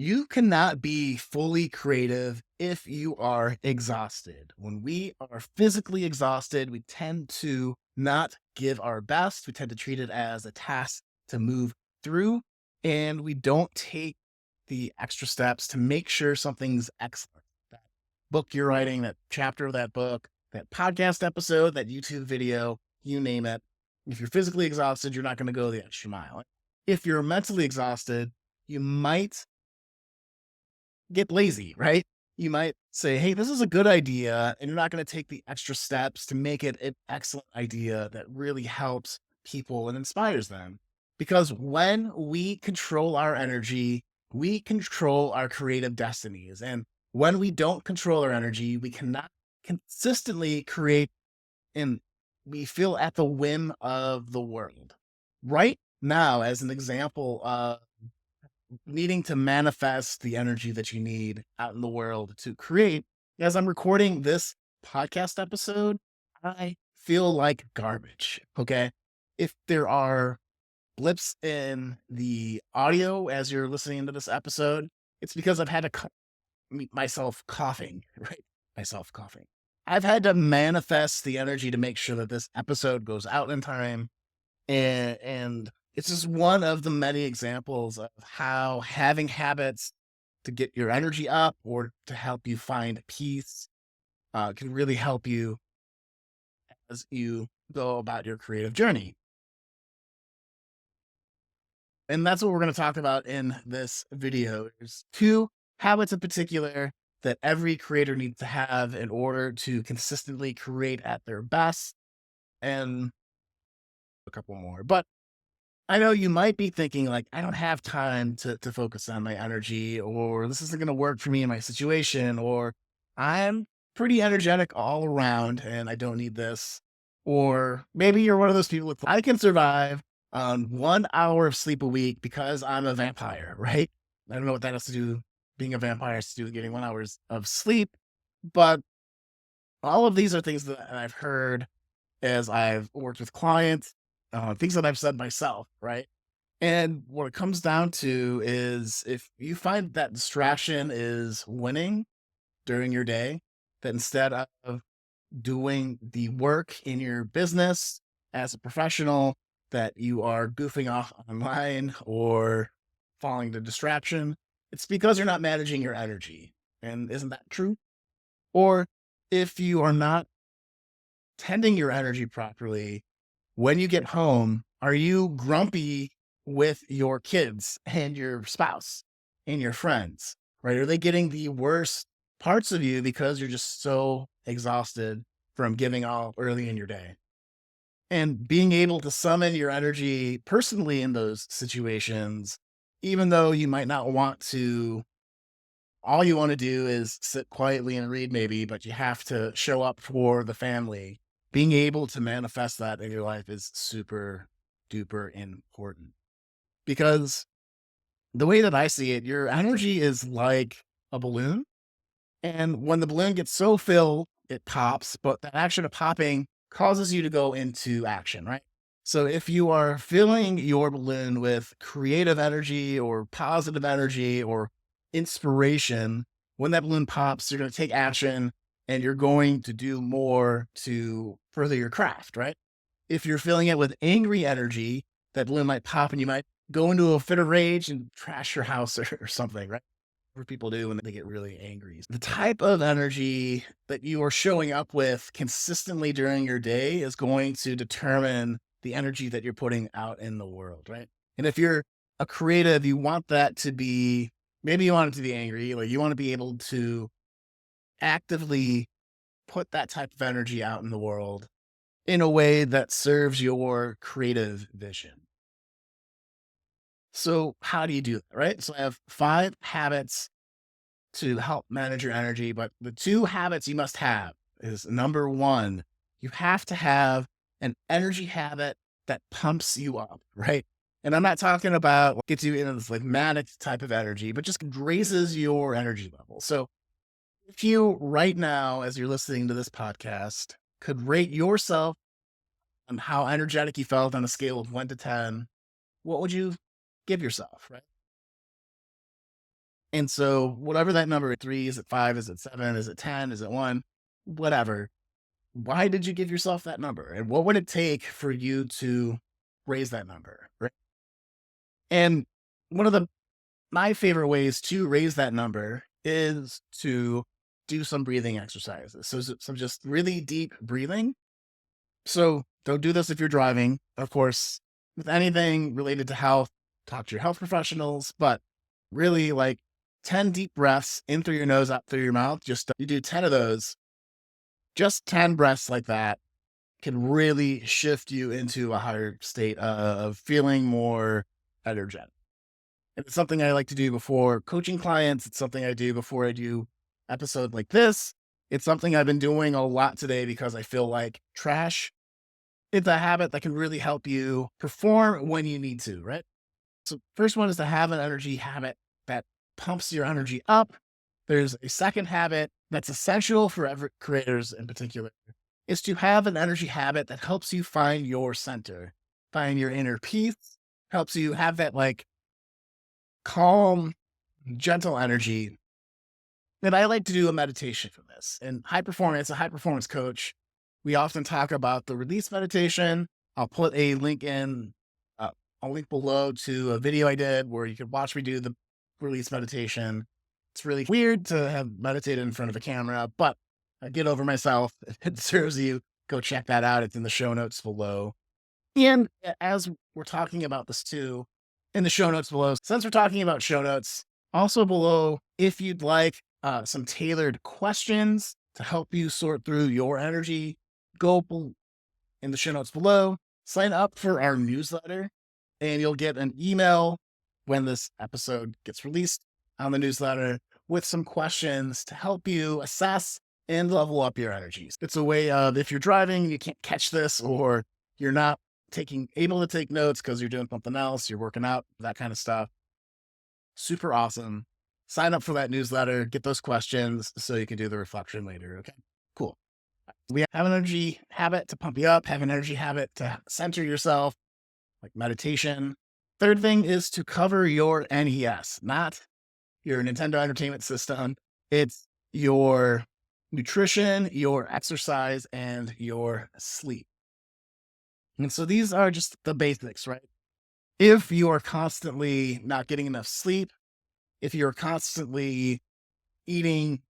You cannot be fully creative if you are exhausted. When we are physically exhausted, we tend to not give our best. We tend to treat it as a task to move through, and we don't take the extra steps to make sure something's excellent. That book you're writing, that chapter of that book, that podcast episode, that YouTube video, you name it. If you're physically exhausted, you're not going to go the extra mile. If you're mentally exhausted, you might get lazy, right? You might say, hey, this is a good idea. And you're not going to take the extra steps to make it an excellent idea that really helps people and inspires them. Because when we control our energy, we control our creative destinies. And when we don't control our energy, we cannot consistently create, and we feel at the whim of the world. Right now, as an example of needing to manifest the energy that you need out in the world to create. As I'm recording this podcast episode, I feel like garbage. Okay. If there are blips in the audio as you're listening to this episode, it's because I've had to meet myself coughing, right? Myself coughing. I've had to manifest the energy to make sure that this episode goes out in time, and it's just one of the many examples of how having habits to get your energy up or to help you find peace can really help you as you go about your creative journey. And that's what we're going to talk about in this video. There's two habits in particular that every creator needs to have in order to consistently create at their best, and a couple more. But I know you might be thinking like, I don't have time to focus on my energy, or this isn't going to work for me in my situation, or I'm pretty energetic all around and I don't need this. Or maybe you're one of those people with, I can survive on 1 hour of sleep a week because I'm a vampire, right? I don't know what that has to do. Being a vampire has to do with getting 1 hour of sleep. But all of these are things that I've heard as I've worked with clients, things that I've said myself, right? And what it comes down to is if you find that distraction is winning during your day, that instead of doing the work in your business as a professional, that you are goofing off online or falling to distraction, it's because you're not managing your energy. And isn't that true? Or if you are not tending your energy properly, when you get home, are you grumpy with your kids and your spouse and your friends, right? Are they getting the worst parts of you because you're just so exhausted from giving all early in your day? And being able to summon your energy personally in those situations, even though you might not want to, all you want to do is sit quietly and read, maybe, but you have to show up for the family. Being able to manifest that in your life is super duper important, because the way that I see it, your energy is like a balloon. And when the balloon gets so filled, it pops, but that action of popping causes you to go into action, right? So if you are filling your balloon with creative energy or positive energy or inspiration, when that balloon pops, you're going to take action and you're going to do more to further your craft, right? If you're filling it with angry energy, that balloon might pop and you might go into a fit of rage and trash your house or something, right? What people do when they get really angry. The type of energy that you are showing up with consistently during your day is going to determine the energy that you're putting out in the world, right? And if you're a creative, you want that to be, maybe you want it to be angry, like you want to be able to actively put that type of energy out in the world in a way that serves your creative vision. So how do you do that, right? So I have 5 habits to help manage your energy, but the 2 habits you must have is number 1, you have to have an energy habit that pumps you up, right? And I'm not talking about what gets you into this like manic type of energy, but just raises your energy level. So if you right now, as you're listening to this podcast, could rate yourself on how energetic you felt on a scale of 1 to 10, what would you give yourself, right? And so whatever that number is, 3, is it 5, is it 7, is it 10, is it 1, whatever. Why did you give yourself that number? And what would it take for you to raise that number? Right. And one of my favorite ways to raise that number is to do some breathing exercises. So some just really deep breathing. So don't do this if you're driving. Of course, with anything related to health, talk to your health professionals, but really like 10 deep breaths in through your nose, out through your mouth. Just you do 10 of those, just 10 breaths like that can really shift you into a higher state of feeling more energetic. And it's something I like to do before coaching clients. It's something I do before I do episode like this. It's something I've been doing a lot today because I feel like trash. It's a habit that can really help you perform when you need to, right? So first one is to have an energy habit that pumps your energy up. There's a second habit that's essential for every creators in particular is to have an energy habit that helps you find your center, find your inner peace, helps you have that like calm, gentle energy. And I like to do a meditation for this. And a high performance coach, we often talk about the release meditation. I'll put uh, a link below to a video I did where you could watch me do the release meditation. It's really weird to have meditated in front of a camera, but I get over myself. It serves you. Go check that out. It's in the show notes below. And as we're talking about this too, in the show notes below, since we're talking about show notes, also below, if you'd like some tailored questions to help you sort through your energy, in the show notes below, sign up for our newsletter, and you'll get an email when this episode gets released on the newsletter with some questions to help you assess and level up your energies. It's a way of if you're driving and you can't catch this, or you're not able to take notes because you're doing something else, you're working out, that kind of stuff. Super awesome. Sign up for that newsletter, get those questions so you can do the reflection later. Okay, cool. We have an energy habit to pump you up, have an energy habit to center yourself, like meditation. Third thing is to cover your NES, not your Nintendo Entertainment System. It's your nutrition, your exercise, and your sleep. And so these are just the basics, right? If you are constantly not getting enough sleep, if you're constantly eating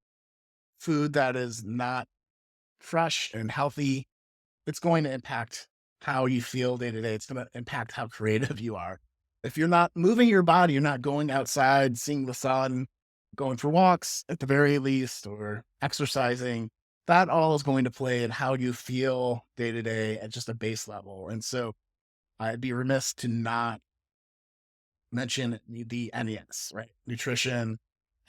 food that is not fresh and healthy, it's going to impact how you feel day to day. It's going to impact how creative you are. If you're not moving your body, you're not going outside, seeing the sun, going for walks at the very least, or exercising, that all is going to play in how you feel day to day at just a base level. And so I'd be remiss to not mention the NES, right? Nutrition,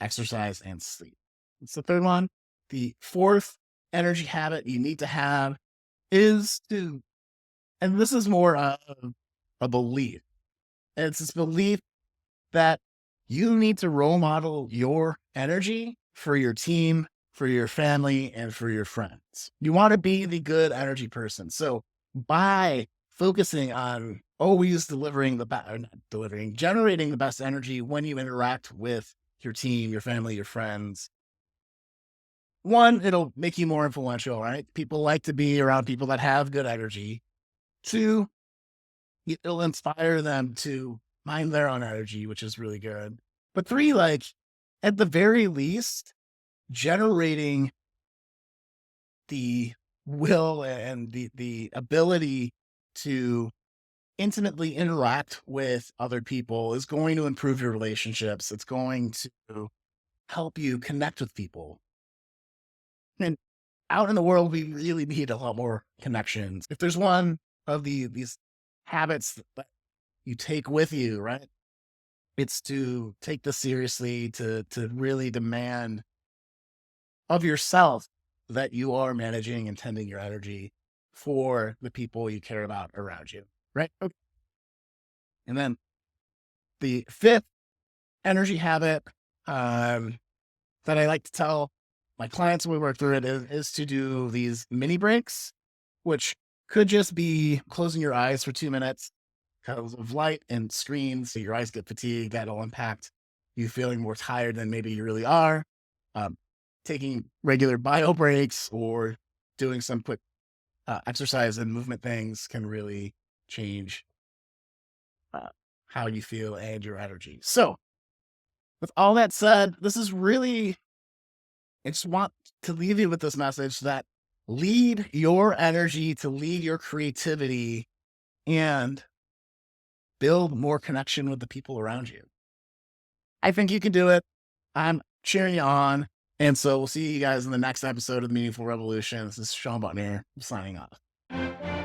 exercise, and sleep. It's the third one. The fourth energy habit you need to have is to, and this is more of a belief. It's this belief that you need to role model your energy for your team, for your family, and for your friends. You want to be the good energy person. So by focusing on always generating the best energy when you interact with your team, your family, your friends, one, it'll make you more influential, right? People like to be around people that have good energy. Two, it'll inspire them to mind their own energy, which is really good. But three, like at the very least, generating the will and the ability to intimately interact with other people is going to improve your relationships. It's going to help you connect with people. And out in the world, we really need a lot more connections. If there's one of these habits that you take with you, right? It's to take this seriously, to really demand of yourself that you are managing and tending your energy for the people you care about around you, right? Okay. And then the fifth energy habit that I like to tell my clients when we work through it is to do these mini breaks, which could just be closing your eyes for 2 minutes because of light and screens. So your eyes get fatigued. That'll impact you feeling more tired than maybe you really are. Um, Taking regular bio breaks or doing some quick exercise and movement things can really change uh, how you feel and your energy. So, with all that said, this is really, I just want to leave you with this message that lead your energy to lead your creativity and build more connection with the people around you. I think you can do it. I'm cheering you on. And so we'll see you guys in the next episode of the Meaningful Revolution. This is Shawn Buttner signing off.